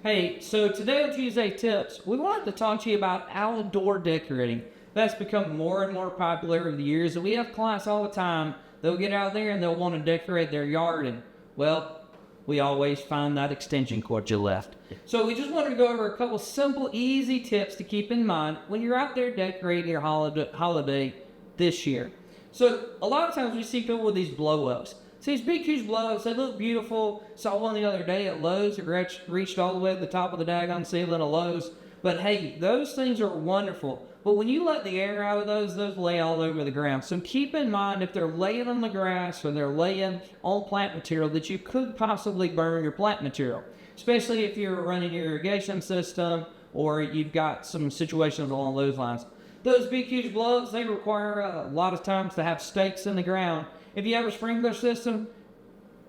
Hey, so today on Tuesday Tips, we wanted to talk to you about outdoor decorating. That's become more and more popular over the years, and we have clients all the time. They'll get out there and they'll want to decorate their yard, and well, we always find that extension cord you left. So we just wanted to go over a couple simple, easy tips to keep in mind when you're out there decorating your holiday this year. So a lot of times we see people with these blow-ups. See these big, huge blow-ups, they look beautiful. Saw one the other day at Lowe's. It reached all the way to the top of the daggone ceiling of Lowe's. But hey, those things are wonderful. But when you let the air out of those lay all over the ground. So keep in mind if they're laying on the grass or they're laying on plant material that you could possibly burn your plant material. Especially if you're running your irrigation system or you've got some situations along those lines. Those big, huge blow-ups, they require a lot of times to have stakes in the ground. If you have a sprinkler system,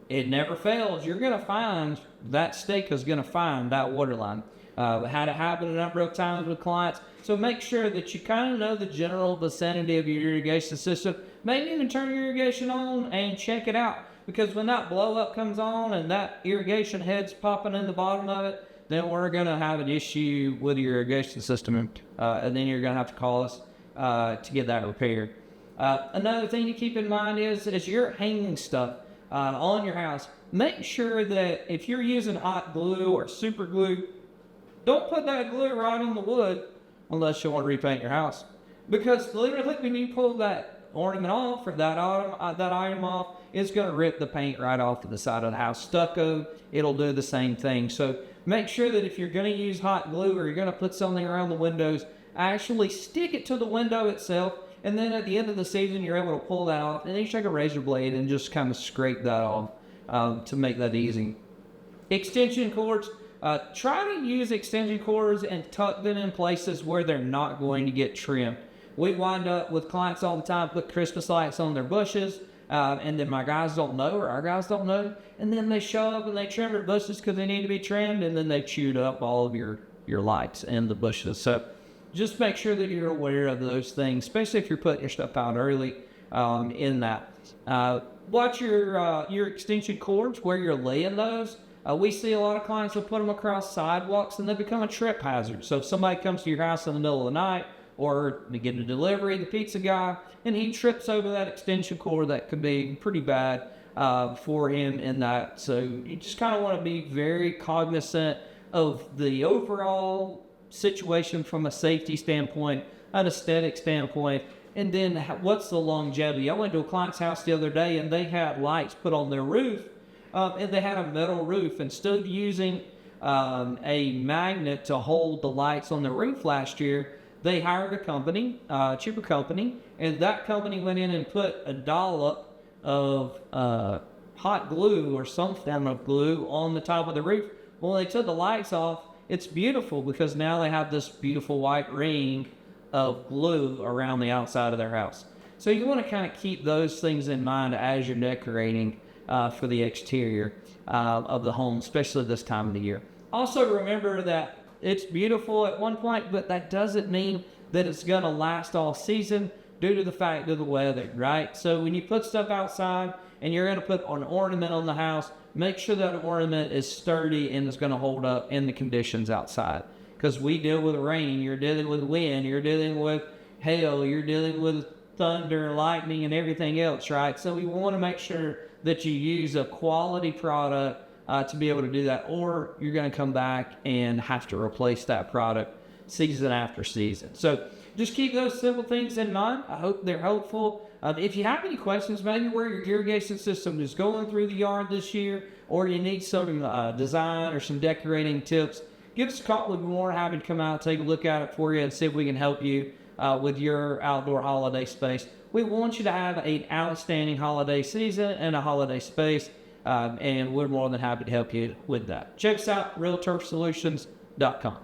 it never fails. You're going to find that stake is going to find that water line. Had it happen a number of times with clients. So make sure that you kind of know the general vicinity of your irrigation system. Maybe even turn your irrigation on and check it out. Because when that blow up comes on and that irrigation head's popping in the bottom of it, then we're going to have an issue with your irrigation system. And then you're going to have to call us to get that repaired. Another thing to keep in mind is as you're hanging stuff on your house, make sure that if you're using hot glue or super glue, don't put that glue right on the wood unless you want to repaint your house. Because literally when you pull that ornament off or that item off, it's going to rip the paint right off to the side of the house. Stucco, it'll do the same thing. So make sure that if you're going to use hot glue or you're going to put something around the windows, actually stick it to the window itself. And then at the end of the season, you're able to pull that off. And then you take a razor blade and just kind of scrape that off to make that easy. Extension cords. Try to use extension cords and tuck them in places where they're not going to get trimmed. We wind up with clients all the time put Christmas lights on their bushes, and then my guys don't know or our guys don't know, and then they show up and they trim their bushes because they need to be trimmed, and then they chewed up all of your lights and the bushes. So just make sure that you're aware of those things, especially if you're putting your stuff out early in that. Watch your extension cords where you're laying those. We see a lot of clients will put them across sidewalks and they become a trip hazard. So if somebody comes to your house in the middle of the night or they get a delivery, the pizza guy, and he trips over that extension cord, that could be pretty bad for him in that. So you just kind of want to be very cognizant of the overall situation from a safety standpoint, an aesthetic standpoint, and then what's the longevity. I went to a client's house the other day and they had lights put on their roof. And they had a metal roof. Instead of using a magnet to hold the lights on the roof last year, they hired a company, cheaper company, and that company went in and put a dollop of hot glue or some form of glue on the top of the roof. Well, when they took the lights off, it's beautiful because now they have this beautiful white ring of glue around the outside of their house. So you want to kind of keep those things in mind as you're decorating for the exterior of the home, especially this time of the year. Also remember that it's beautiful at one point, but that doesn't mean that it's going to last all season due to the fact of the weather, right? So when you put stuff outside and you're going to put an ornament on the house, make sure that ornament is sturdy and is going to hold up in the conditions outside. Because we deal with rain, you're dealing with wind, you're dealing with hail, you're dealing with thunder, lightning, and everything else, right? So we want to make sure that you use a quality product to be able to do that, or you're going to come back and have to replace that product season after season. So just keep those simple things in mind. I hope they're helpful. If you have any questions, maybe where your irrigation system is going through the yard this year, or you need some design or some decorating tips, give us a call. We'd be more than happy to come out, take a look at it for you, and see if we can help you with your outdoor holiday space. We want you to have an outstanding holiday season and a holiday space, and we're more than happy to help you with that. Check us out, realtursolutions.com.